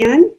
Marianne?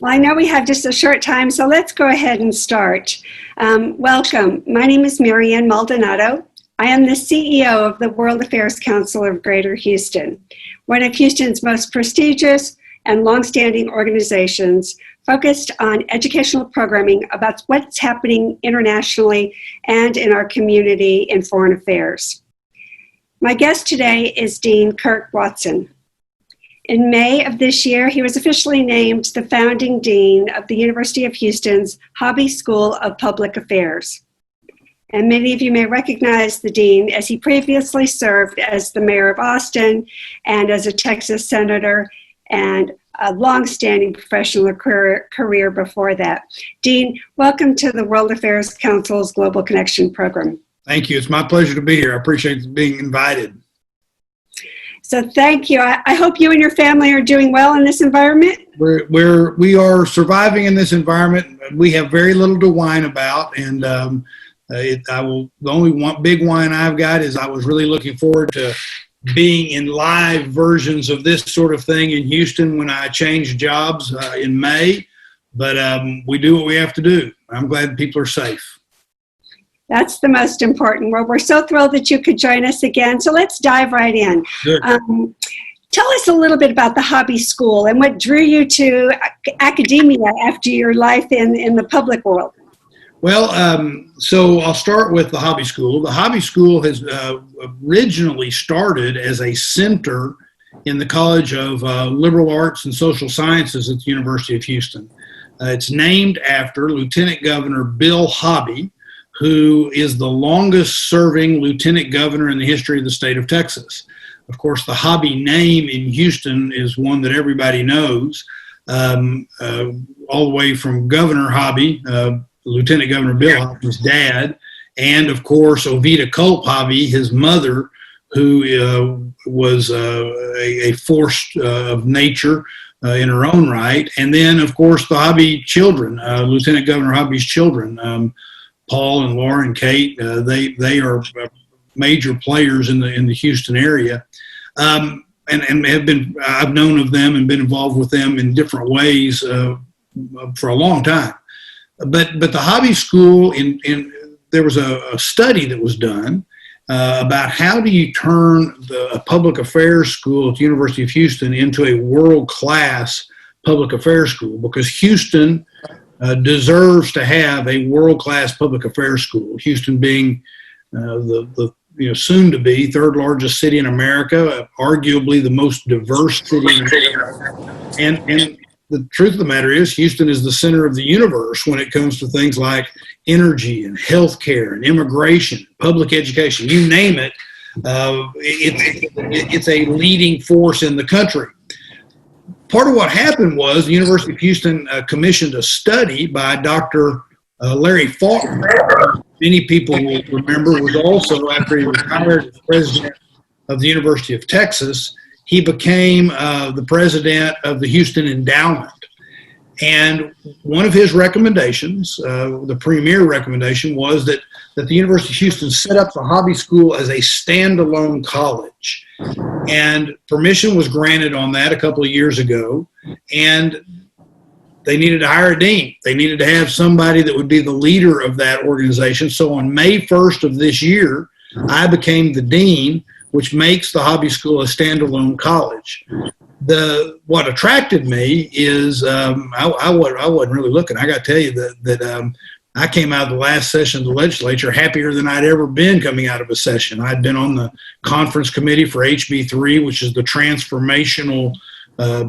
Well, I know we have just a short time, so let's go ahead and start. Welcome. My name is Marianne Maldonado. I am the CEO of the World Affairs Council of Greater Houston, one of Houston's most prestigious and longstanding organizations focused on educational programming about what's happening internationally and in our community in foreign affairs. My guest today is Dean Kirk Watson. In May of this year, he was officially named the founding dean of the University of Houston's Hobby School of Public Affairs. And many of you may recognize the dean as he previously served as the mayor of Austin and as a Texas senator and a long-standing professional career before that. Dean, welcome to the World Affairs Council's Global Connection Program. Thank you. It's my pleasure to be here. I appreciate being invited. So thank you. I hope you and your family are doing well in this environment. We are surviving in this environment. We have very little to whine about, and the only big whine I've got is I was really looking forward to being in live versions of this sort of thing in Houston when I changed jobs in May. But we do what we have to do. I'm glad people are safe. That's the most important. Well, we're so thrilled that you could join us again. So let's dive right in. Sure. Tell us a little bit about the Hobby School and what drew you to academia after your life in the public world. Well, so I'll start with the Hobby School. The Hobby School has originally started as a center in the College of Liberal Arts and Social Sciences at the University of Houston. It's named after Lieutenant Governor Bill Hobby, who is the longest serving lieutenant governor in the history of the state of Texas. Of course, the Hobby name in Houston is one that everybody knows, all the way from Governor Hobby, Lieutenant Governor Bill Hobby's dad, and of course, Ovita Culp Hobby, his mother, who was a force of nature in her own right. And then, of course, the Hobby children, Lieutenant Governor Hobby's children, Paul and Laura and Kate, they are major players in the Houston area, and have been. I've known of them and been involved with them in different ways for a long time. But the Hobby School, there was a study that was done about how do you turn a public affairs school at the University of Houston into a world-class public affairs school, because Houston deserves to have a world-class public affairs school. Houston being the soon to be third largest city in America, arguably the most diverse city in America. And the truth of the matter is, Houston is the center of the universe when it comes to things like energy and healthcare and immigration, public education, you name it. It's a leading force in the country. Part of what happened was the University of Houston commissioned a study by Dr. Larry Faulkner. Many people will remember was also, after he retired as president of the University of Texas, he became the president of the Houston Endowment. And one of his recommendations, the premier recommendation, was that the University of Houston set up the Hobby School as a standalone college. And permission was granted on that a couple of years ago, and they needed to hire a dean. They needed to have somebody that would be the leader of that organization. So on May 1st of this year, I became the dean, which makes the Hobby School a standalone college. What attracted me is I wasn't really looking. I got to tell you that I came out of the last session of the legislature happier than I'd ever been coming out of a session. I'd been on the conference committee for HB3, which is the transformational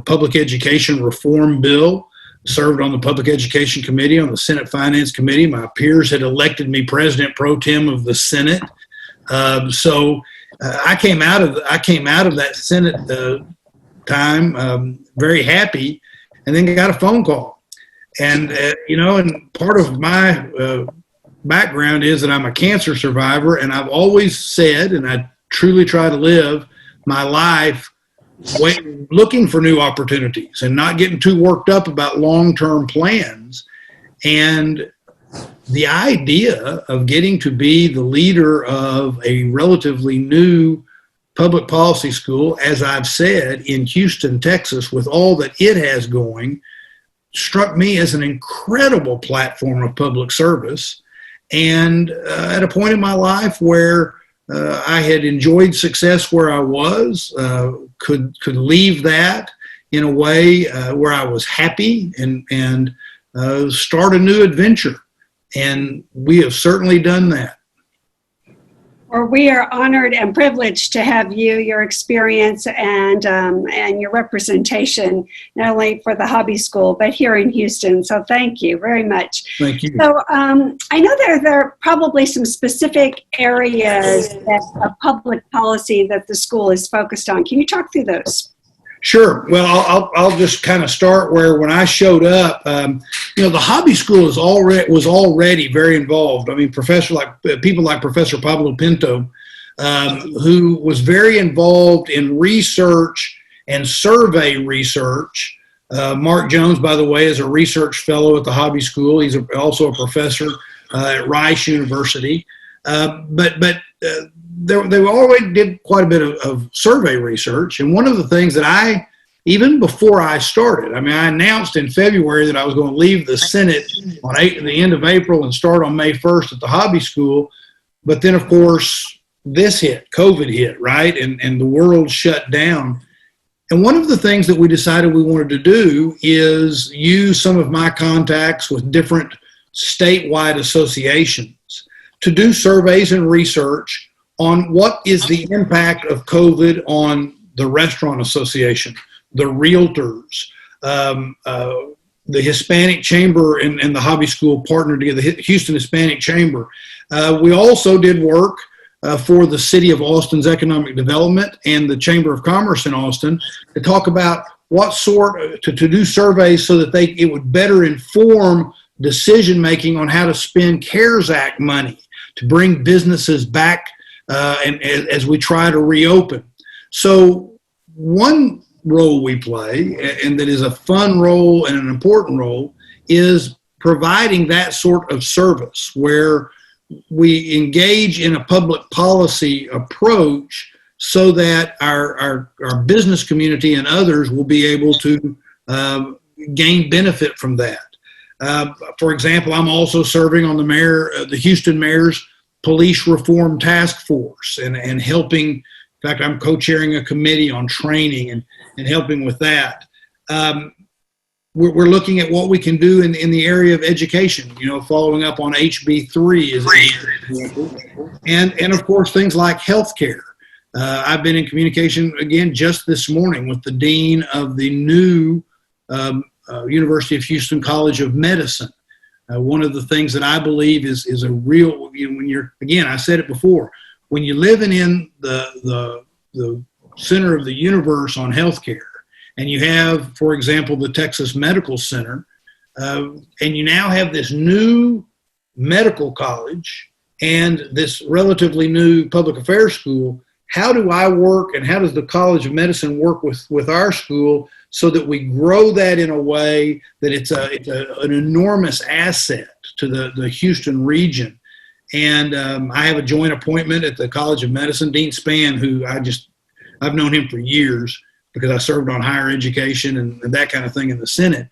public education reform bill. Served on the Public Education Committee, on the Senate Finance Committee. My peers had elected me President Pro Tem of the Senate. So I came out of that Senate time very happy, and then got a phone call. And and part of my background is that I'm a cancer survivor, and I've always said, and I truly try to live my life looking for new opportunities and not getting too worked up about long-term plans. And the idea of getting to be the leader of a relatively new public policy school, as I've said, in Houston, Texas, with all that it has going, struck me as an incredible platform of public service. And at a point in my life where I had enjoyed success where I was, could leave that in a way where I was happy and start a new adventure. And we have certainly done that. Well, we are honored and privileged to have you, your experience, and your representation, not only for the hobby school, but here in Houston. So thank you very much. Thank you. So I know there are probably some specific areas of public policy that the school is focused on. Can you talk through those? Sure. Well, I'll just kind of start where when I showed up, the hobby school was already very involved. I mean, people like Professor Pablo Pinto, who was very involved in research and survey research. Mark Jones, by the way, is a research fellow at the hobby school. He's also a professor at Rice University. They already did quite a bit of survey research. And one of the things that even before I started, I announced in February that I was going to leave the Senate on the end of April and start on May 1st at the hobby school. But then, of course, COVID hit, right? And the world shut down. And one of the things that we decided we wanted to do is use some of my contacts with different statewide associations to do surveys and research on what is the impact of COVID on the Restaurant Association, the realtors, the Hispanic Chamber and the hobby school partnered together, the Houston Hispanic Chamber. We also did work for the City of Austin's Economic Development and the Chamber of Commerce in Austin to talk about to do surveys so that it would better inform decision-making on how to spend CARES Act money to bring businesses back and as we try to reopen. So one role we play, and that is a fun role and an important role, is providing that sort of service where we engage in a public policy approach so that our business community and others will be able to gain benefit from that. For example, I'm also serving on the Houston Mayor's Police Reform Task Force and helping. In fact, I'm co-chairing a committee on training and helping with that. We're looking at what we can do in the area of education, following up on HB3 is an example. And of course, things like healthcare. I've been in communication, again, just this morning with the dean of the new University of Houston College of Medicine. One of the things that I believe is a real, I said it before, when you're living in the center of the universe on healthcare, and you have, for example, the Texas Medical Center, and you now have this new medical college and this relatively new public affairs school, how do I work and how does the College of Medicine work with our school so that we grow that in a way that it's an enormous asset to the Houston region? And I have a joint appointment at the College of Medicine. Dean Spann, who I've known him for years because I served on higher education and that kind of thing in the Senate.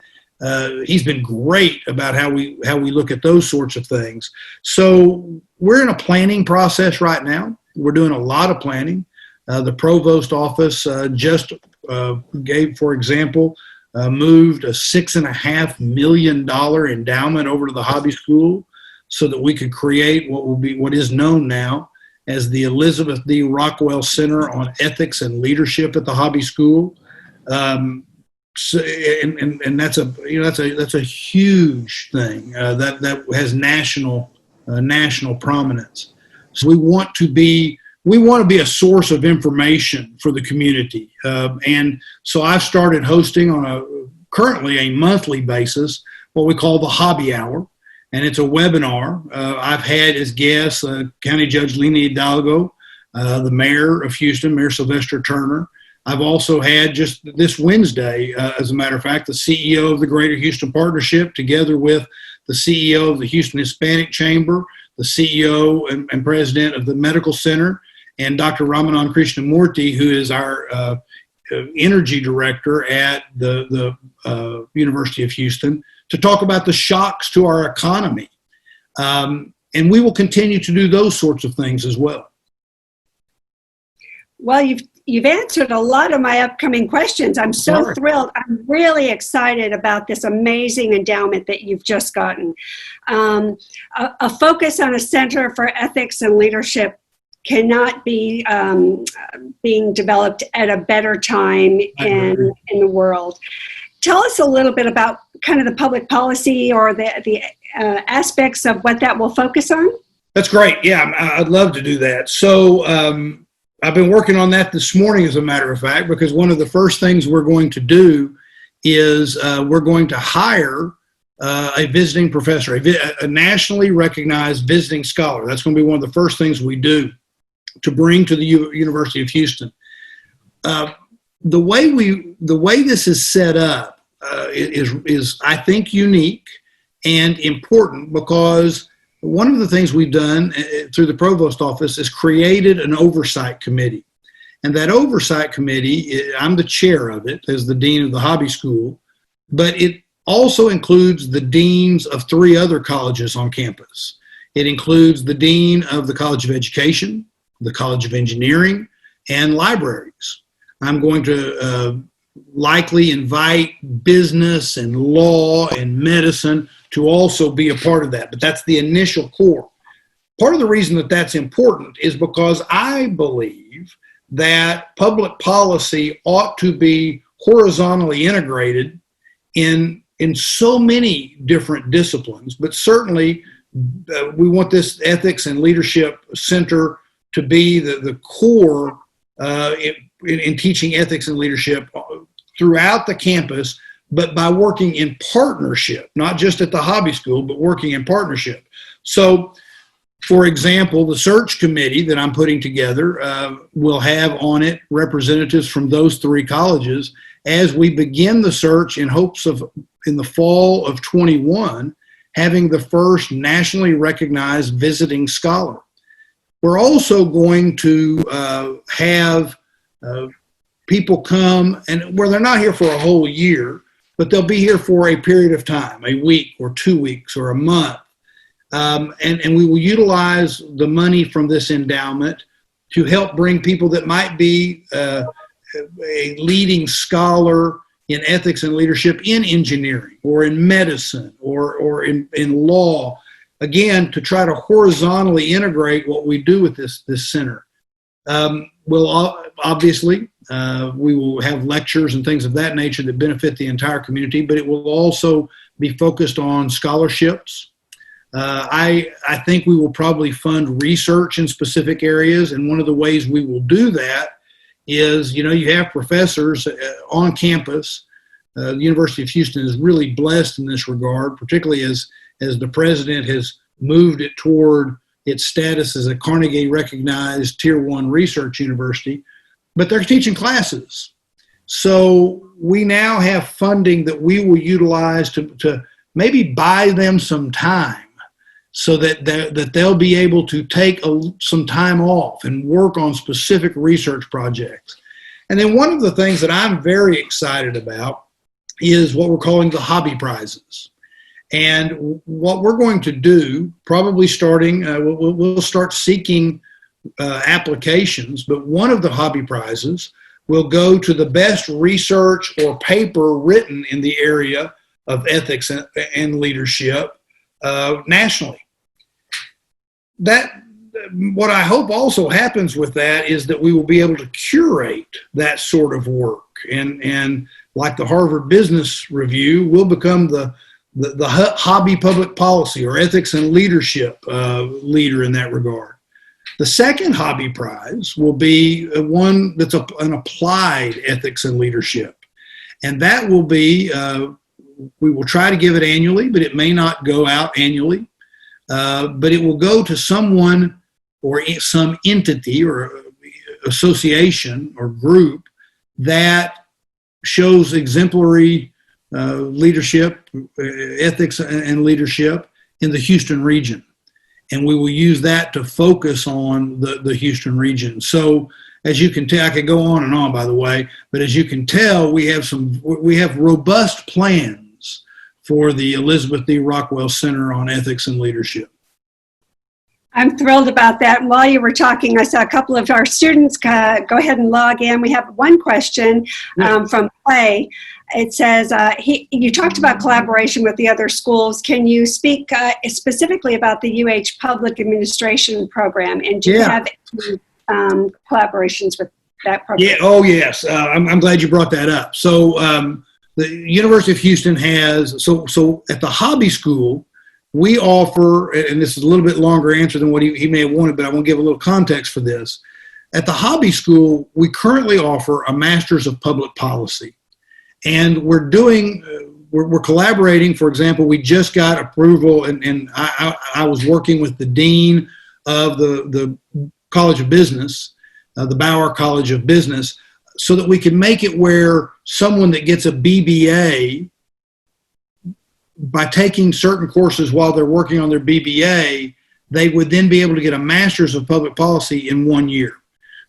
He's been great about how we look at those sorts of things. So we're in a planning process right now. We're doing a lot of planning. The provost office just gave, for example, moved a $6.5 million endowment over to the hobby school so that we could create what is known now as the Elizabeth D. Rockwell Center on Ethics and Leadership at the hobby school. And that's a huge thing that has national prominence. So we want to be a source of information for the community. And so I've started hosting on currently a monthly basis what we call the Hobby Hour. And it's a webinar. I've had as guests County Judge Lena Hidalgo, the mayor of Houston, Mayor Sylvester Turner, I've also had just this Wednesday, as a matter of fact, the CEO of the Greater Houston Partnership, together with the CEO of the Houston Hispanic Chamber, the CEO and president of the Medical Center, and Dr. Ramanan Krishnamurti, who is our energy director at the University of Houston, to talk about the shocks to our economy. And we will continue to do those sorts of things as well. Well, you've answered a lot of my upcoming questions. I'm so thrilled. I'm really excited about this amazing endowment that you've just gotten. A focus on a Center for Ethics and Leadership cannot be being developed at a better time in the world. Tell us a little bit about kind of the public policy or the aspects of what that will focus on. That's great. Yeah, I'd love to do that. So I've been working on that this morning, as a matter of fact, because one of the first things we're going to do is we're going to hire a visiting professor, a nationally recognized visiting scholar. That's going to be one of the first things we do to bring to the University of Houston. The way this is set up is I think unique and important, because one of the things we've done through the provost office is created an oversight committee. And that oversight committee, I'm the chair of it as the dean of the hobby school, but it also includes the deans of 3 other colleges on campus. It includes the dean of the College of Education, the College of Engineering, and libraries. I'm going to likely invite business and law and medicine to also be a part of that, but that's the initial core. Part of the reason that that's important is because I believe that public policy ought to be horizontally integrated in so many different disciplines, but certainly we want this ethics and leadership center to be the core in teaching ethics and leadership throughout the campus, but by working in partnership, not just at the hobby school, but working in partnership. So, for example, the search committee that I'm putting together will have on it representatives from those 3 colleges as we begin the search in hopes of, in the fall of 21, having the first nationally recognized visiting scholar. We're also going to have people come, and where they're not here for a whole year, but they'll be here for a period of time, a week or 2 weeks or a month. And we will utilize the money from this endowment to help bring people that might be a leading scholar in ethics and leadership in engineering or in medicine or in law, again, to try to horizontally integrate what we do with this center. We'll obviously, we will have lectures and things of that nature that benefit the entire community, but it will also be focused on scholarships. I think we will probably fund research in specific areas, and one of the ways we will do that is, you have professors on campus. The University of Houston is really blessed in this regard, particularly as the president has moved it toward its status as a Carnegie-recognized Tier 1 research university, but they're teaching classes. So we now have funding that we will utilize to maybe buy them some time so that they'll be able to take some time off and work on specific research projects. And then one of the things that I'm very excited about is what we're calling the hobby prizes. And what we're going to do, probably starting, we'll start seeking applications, but one of the hobby prizes will go to the best research or paper written in the area of ethics and leadership nationally. What I hope also happens with that is that we will be able to curate that sort of work. And like the Harvard Business Review, we'll become the hobby public policy or ethics and leadership leader in that regard. The second hobby prize will be one that's an applied ethics and leadership. And that will be, we will try to give it annually, but it may not go out annually. But it will go to someone or some entity or association or group that shows exemplary leadership, ethics, and leadership in the Houston region. And we will use that to focus on the Houston region. So as you can tell, I could go on and on, by the way, but as you can tell, we have robust plans for the Elizabeth D. Rockwell Center on Ethics and Leadership. I'm thrilled about that. While you were talking, I saw a couple of our students go ahead and log in. We have one question from Clay. It says, you talked about collaboration with the other schools. Can you speak specifically about the UH Public Administration Program? And do you have any collaborations with that program? Yeah. Oh, yes. I'm glad you brought that up. So the University of Houston has, so at the hobby school, we offer, and this is a little bit longer answer than what he may have wanted, but I want to give a little context for this. At the hobby school, we currently offer a Master's of Public Policy. And we're collaborating. For example, we just got approval, and I was working with the dean of the College of Business, the Bauer College of Business, so that we can make it where someone that gets a BBA, by taking certain courses while they're working on their BBA, they would then be able to get a Master's of Public Policy in 1 year.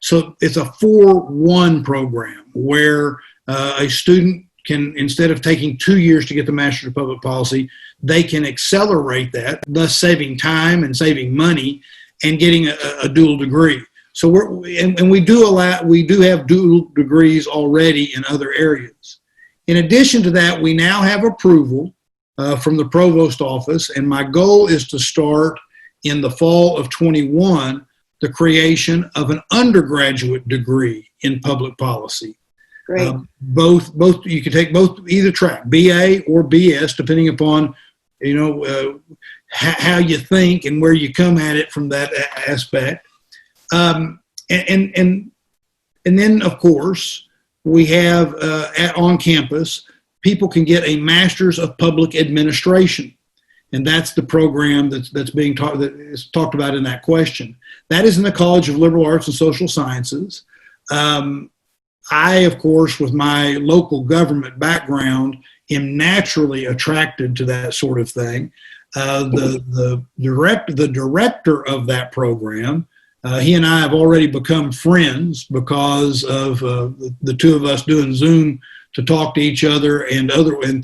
So it's a 4-1 program where a student can, instead of taking 2 years to get the Master's of Public Policy, they can accelerate that, thus saving time and saving money and getting a dual degree. So we do have dual degrees already in other areas. In addition to that, we now have approval from the provost office, and my goal is to start in the fall of 21 the creation of an undergraduate degree in public policy. Great. Both you can take either track, BA or BS, depending upon how you think and where you come at it from that aspect. And then of course we have on campus, people can get a Master's of Public Administration, and that's the program that's being taught, that is talked about in that question. That is in the College of Liberal Arts and Social Sciences. I, of course, with my local government background, am naturally attracted to that sort of thing. The director of that program, he and I have already become friends because of the two of us doing Zoom to talk to each other and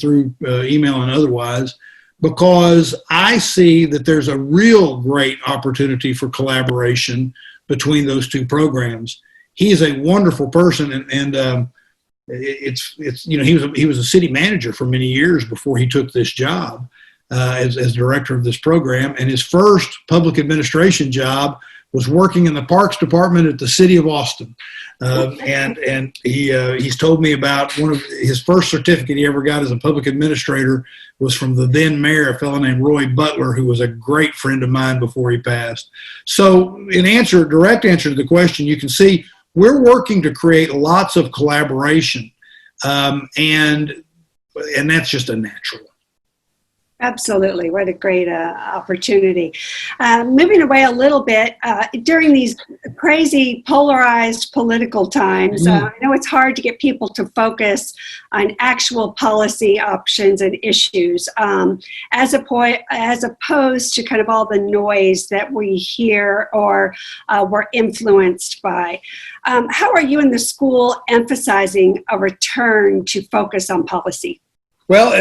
through email and otherwise, because I see that there's a real great opportunity for collaboration between those two programs. He is a wonderful person, and he was a city manager for many years before he took this job as director of this program, and his first public administration job was working in the Parks Department at the City of Austin. And he's told me about one of his first certificate he ever got as a public administrator was from the then mayor, a fellow named Roy Butler, who was a great friend of mine before he passed. So direct answer to the question, you can see we're working to create lots of collaboration, and that's just a natural. Absolutely. What a great opportunity. Moving away a little bit, during these crazy polarized political times, I know it's hard to get people to focus on actual policy options and issues, as opposed to kind of all the noise that we hear or we're influenced by. How are you in the school emphasizing a return to focus on policy? Well,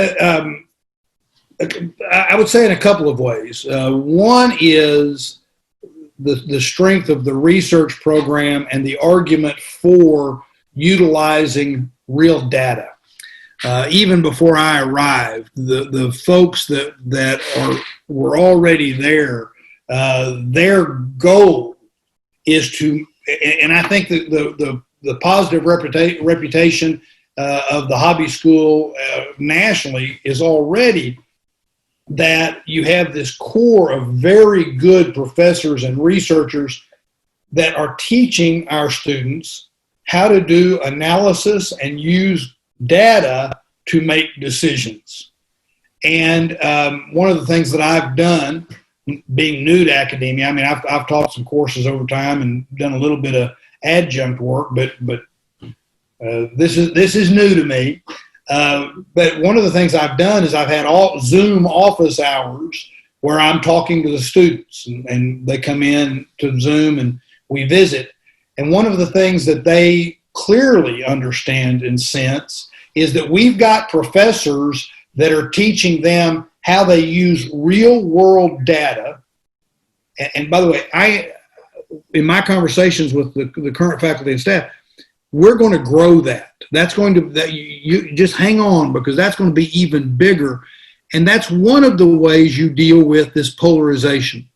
I would say in a couple of ways. One is the strength of the research program and the argument for utilizing real data. Even before I arrived, the folks that were already there, their goal is to, and I think that the positive reputation of the hobby school nationally is already that you have this core of very good professors and researchers that are teaching our students how to do analysis and use data to make decisions. And one of the things that I've done, being new to academia, I mean, I've taught some courses over time and done a little bit of adjunct work, but This is new to me. But one of the things I've done is I've had all Zoom office hours where I'm talking to the students, and they come in to Zoom and we visit. And one of the things that they clearly understand and sense is that we've got professors that are teaching them how they use real world data. And by the way, in my conversations with the current faculty and staff, we're going to grow that. You just hang on, because that's going to be even bigger. And that's one of the ways you deal with this polarization.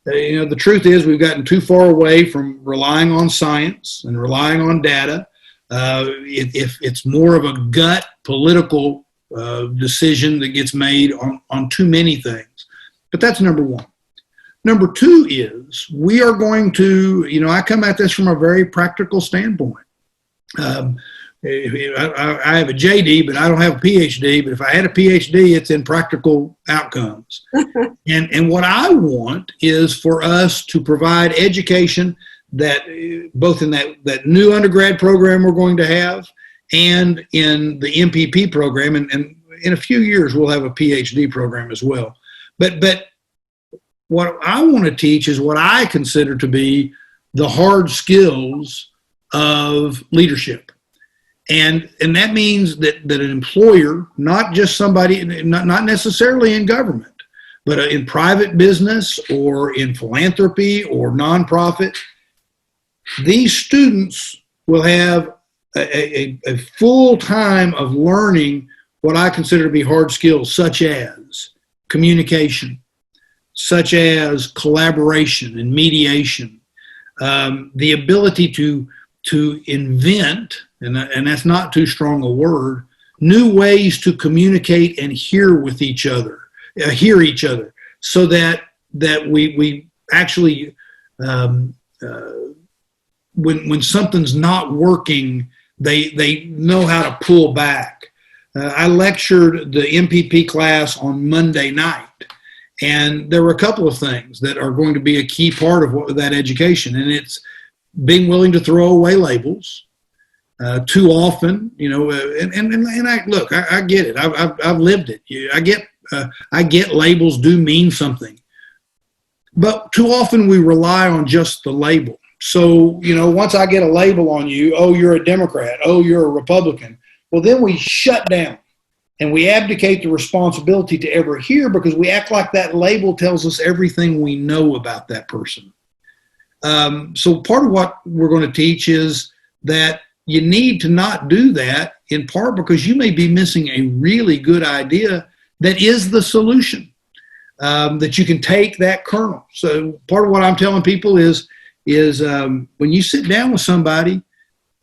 The truth is we've gotten too far away from relying on science and relying on data. If it's more of a gut political decision that gets made on too many things. But that's number one. Number two is we are going to, I come at this from a very practical standpoint. I have a JD, but I don't have a PhD. But if I had a PhD, it's in practical outcomes. And what I want is for us to provide education that both in that new undergrad program we're going to have and in the MPP program. And in a few years, we'll have a PhD program as well. But what I want to teach is what I consider to be the hard skills of leadership. And that means that an employer, not just somebody, not necessarily in government, but in private business or in philanthropy or nonprofit, these students will have a full time of learning what I consider to be hard skills, such as communication, such as collaboration and mediation, the ability to invent, and that's not too strong a word, new ways to communicate and hear each other, so that we actually, when something's not working, they know how to pull back. I lectured the MPP class on Monday night, and there were a couple of things that are going to be a key part of that education, and it's being willing to throw away labels. Too often, and I get it. I've lived it. I get labels do mean something, but too often we rely on just the label. So, once I get a label on you, oh, you're a Democrat, oh, you're a Republican. Well, then we shut down and we abdicate the responsibility to ever hear, because we act like that label tells us everything we know about that person. So part of what we're going to teach is that you need to not do that, in part because you may be missing a really good idea that is the solution, that you can take that kernel. So part of what I'm telling people is when you sit down with somebody,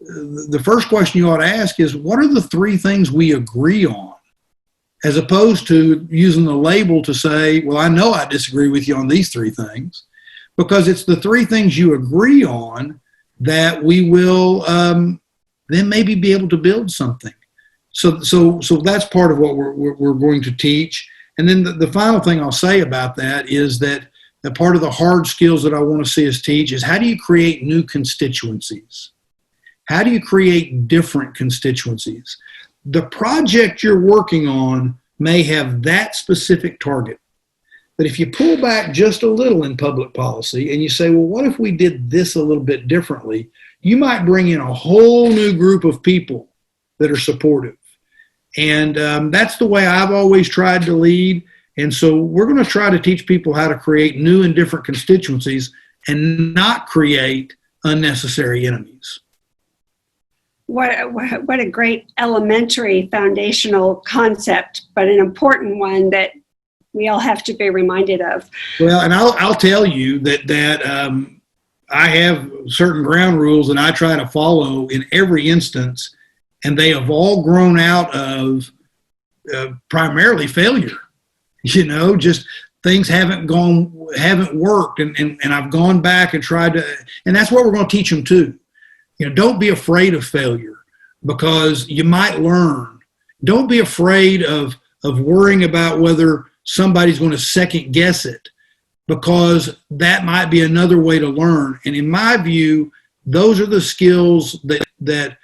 the first question you ought to ask is, what are the three things we agree on? As opposed to using the label to say, well, I know I disagree with you on these three things, because it's the three things you agree on that we will then maybe be able to build something. So that's part of what we're going to teach. And then the final thing I'll say about that is that a part of the hard skills that I want to see us teach is, how do you create new constituencies? How do you create different constituencies? The project you're working on may have that specific target. But if you pull back just a little in public policy and you say, well, what if we did this a little bit differently? You might bring in a whole new group of people that are supportive. And that's the way I've always tried to lead. And so we're going to try to teach people how to create new and different constituencies and not create unnecessary enemies. What a great elementary foundational concept, but an important one that we all have to be reminded of. Well, and I'll tell you that I have certain ground rules that I try to follow in every instance, and they have all grown out of primarily failure. Just things haven't worked, and I've gone back and tried to, and that's what we're going to teach them too. Don't be afraid of failure, because you might learn. Don't be afraid of worrying about whether somebody's going to second guess it, because that might be another way to learn. And in my view, those are the skills that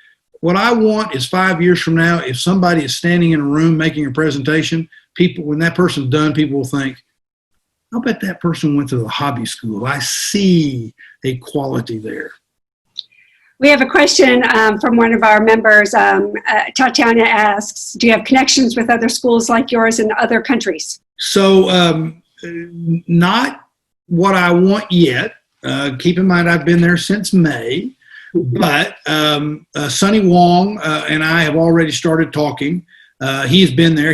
what I want is 5 years from now, if somebody is standing in a room making a presentation, people, when that person's done, people will think, I'll bet that person went to the hobby school. I see a quality there. We have a question from one of our members. Tatiana asks, do you have connections with other schools like yours in other countries? So not what I want yet. Keep in mind, I've been there since May, but Sonny Wong and I have already started talking. He's been there.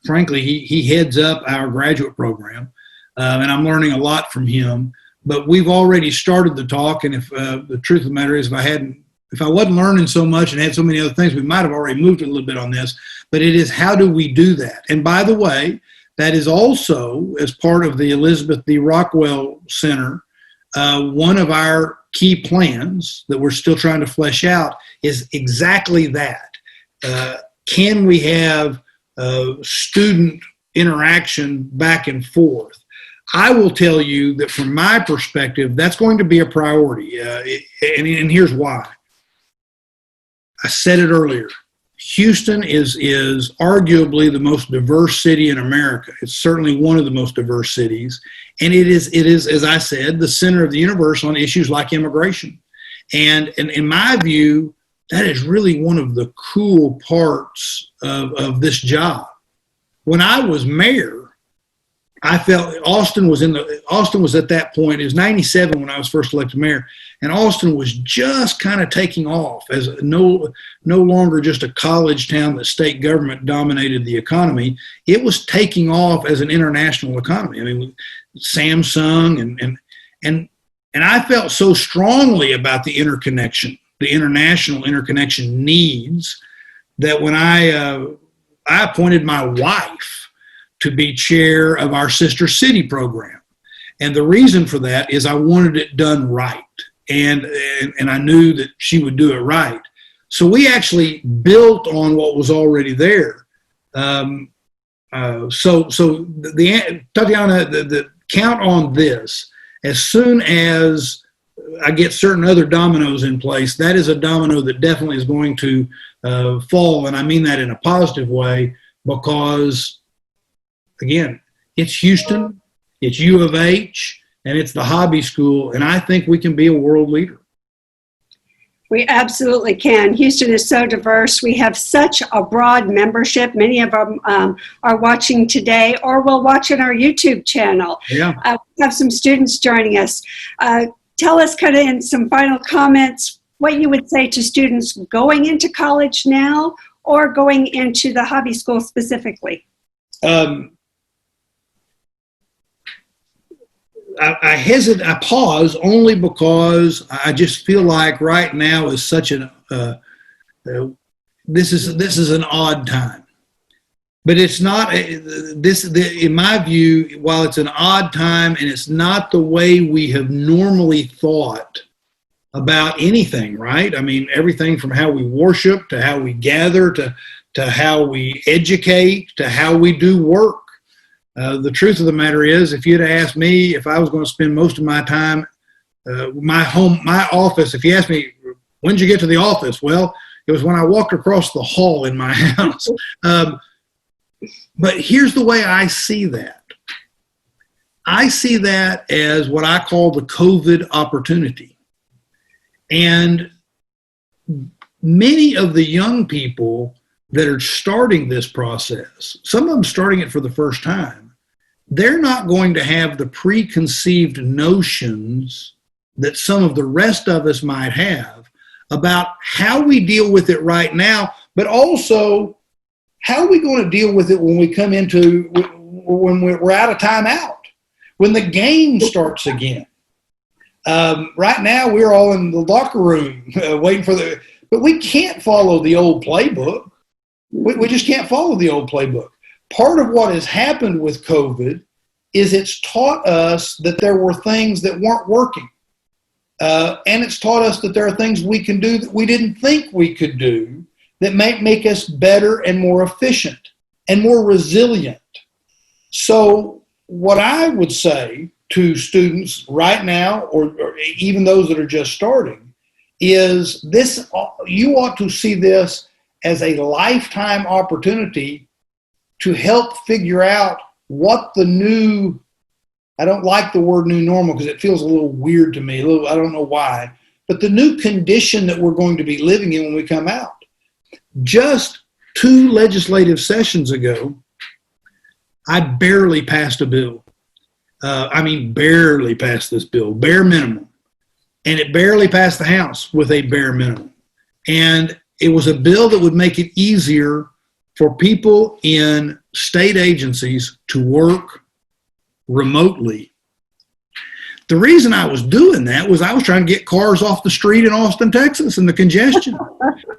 Frankly, he heads up our graduate program, and I'm learning a lot from him. But we've already started the talk, and if the truth of the matter is, if I wasn't learning so much and had so many other things, we might have already moved a little bit on this. But it is, how do we do that? And by the way, that is also, as part of the Elizabeth D. Rockwell Center, one of our key plans that we're still trying to flesh out is exactly that. Can we have student interaction back and forth? I will tell you that from my perspective, that's going to be a priority. And here's why. I said it earlier. Houston is arguably the most diverse city in America. It's certainly one of the most diverse cities. And it is, as I said, the center of the universe on issues like immigration. And in my view, that is really one of the cool parts of this job. When I was mayor, I felt Austin was at that point. It was 97 when I was first elected mayor, and Austin was just kind of taking off as no longer just a college town that state government dominated the economy. It was taking off as an international economy. I mean, Samsung and I felt so strongly about the interconnection, the international interconnection needs, that when I appointed my wife to be chair of our sister city program. And the reason for that is I wanted it done right. And I knew that she would do it right. So we actually built on what was already there. Tatiana, the count on this. As soon as I get certain other dominoes in place, that is a domino that definitely is going to fall. And I mean that in a positive way, because again, it's Houston, it's U of H, and it's the hobby school, and I think we can be a world leader. We absolutely can. Houston is so diverse. We have such a broad membership. Many of them are watching today or will watch on our YouTube channel. Yeah. We have some students joining us. Tell us kind of in some final comments what you would say to students going into college now or going into the hobby school specifically. I hesitate. I pause only because I just feel like right now is such an this is an odd time, but it's not in my view. While it's an odd time and it's not the way we have normally thought about anything, right? I mean, everything from how we worship to how we gather to how we educate to how we do work. The truth of the matter is, if you'd asked me if I was going to spend most of my time, my office, if you asked me, when did you get to the office? Well, it was when I walked across the hall in my house. But here's the way I see that. I see that as what I call the COVID opportunity. And many of the young people that are starting this process, some of them starting it for the first time, they're not going to have the preconceived notions that some of the rest of us might have about how we deal with it right now, but also how are we going to deal with it when we come into, when we're out of timeout, when the game starts again. Right now, we're all in the locker room waiting for but we can't follow the old playbook. We just can't follow the old playbook. Part of what has happened with COVID is it's taught us that there were things that weren't working. And it's taught us that there are things we can do that we didn't think we could do that might make us better and more efficient and more resilient. So what I would say to students right now, or even those that are just starting, is this, you ought to see this as a lifetime opportunity to help figure out what the new, I don't like the word new normal because it feels a little weird to me. I don't know why, but the new condition that we're going to be living in when we come out. Just 2 legislative sessions ago, I barely passed a bill. Barely passed this bill, bare minimum. And it barely passed the House with a bare minimum. And it was a bill that would make it easier for people in state agencies to work remotely. The reason I was doing that was I was trying to get cars off the street in Austin, Texas, and the congestion.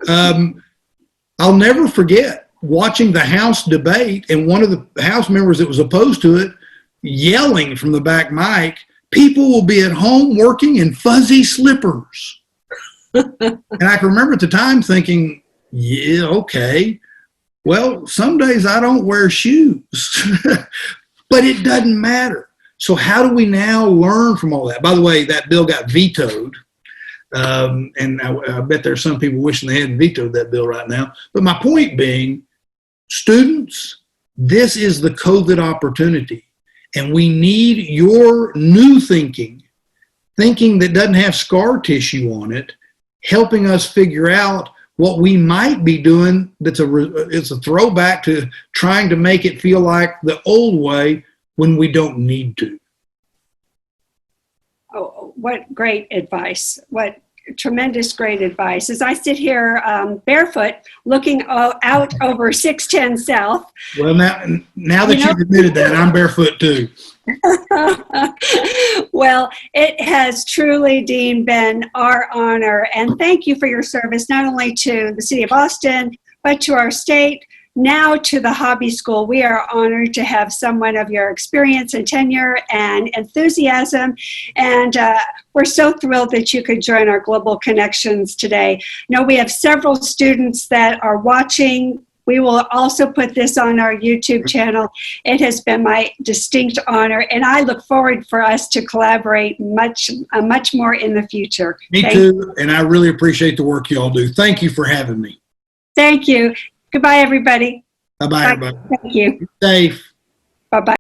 I'll never forget watching the House debate and one of the House members that was opposed to it yelling from the back mic, "People will be at home working in fuzzy slippers." And I can remember at the time thinking, yeah, okay. Well, some days I don't wear shoes, but it doesn't matter. So how do we now learn from all that? By the way, that bill got vetoed. And I bet there's some people wishing they hadn't vetoed that bill right now. But my point being, students, this is the COVID opportunity. And we need your new thinking that doesn't have scar tissue on it, helping us figure out what we might be doing it's a throwback to trying to make it feel like the old way when we don't need to. Oh, what great advice. What tremendous great advice. As I sit here barefoot looking out over 610 South. Well, now that you've admitted that, I'm barefoot too. Well, it has truly, Dean, been our honor. And thank you for your service, not only to the city of Austin, but to our state, now to the Hobby School. We are honored to have someone of your experience and tenure and enthusiasm. And we're so thrilled that you could join our Global Connections today. Now, we have several students that are watching. We will also put this on our YouTube channel. It has been my distinct honor, and I look forward for us to collaborate much more in the future. Me too, and I really appreciate the work you all do. Thank you for having me. Thank you. Goodbye, everybody. Bye-bye, everybody. Thank you. Be safe. Bye-bye.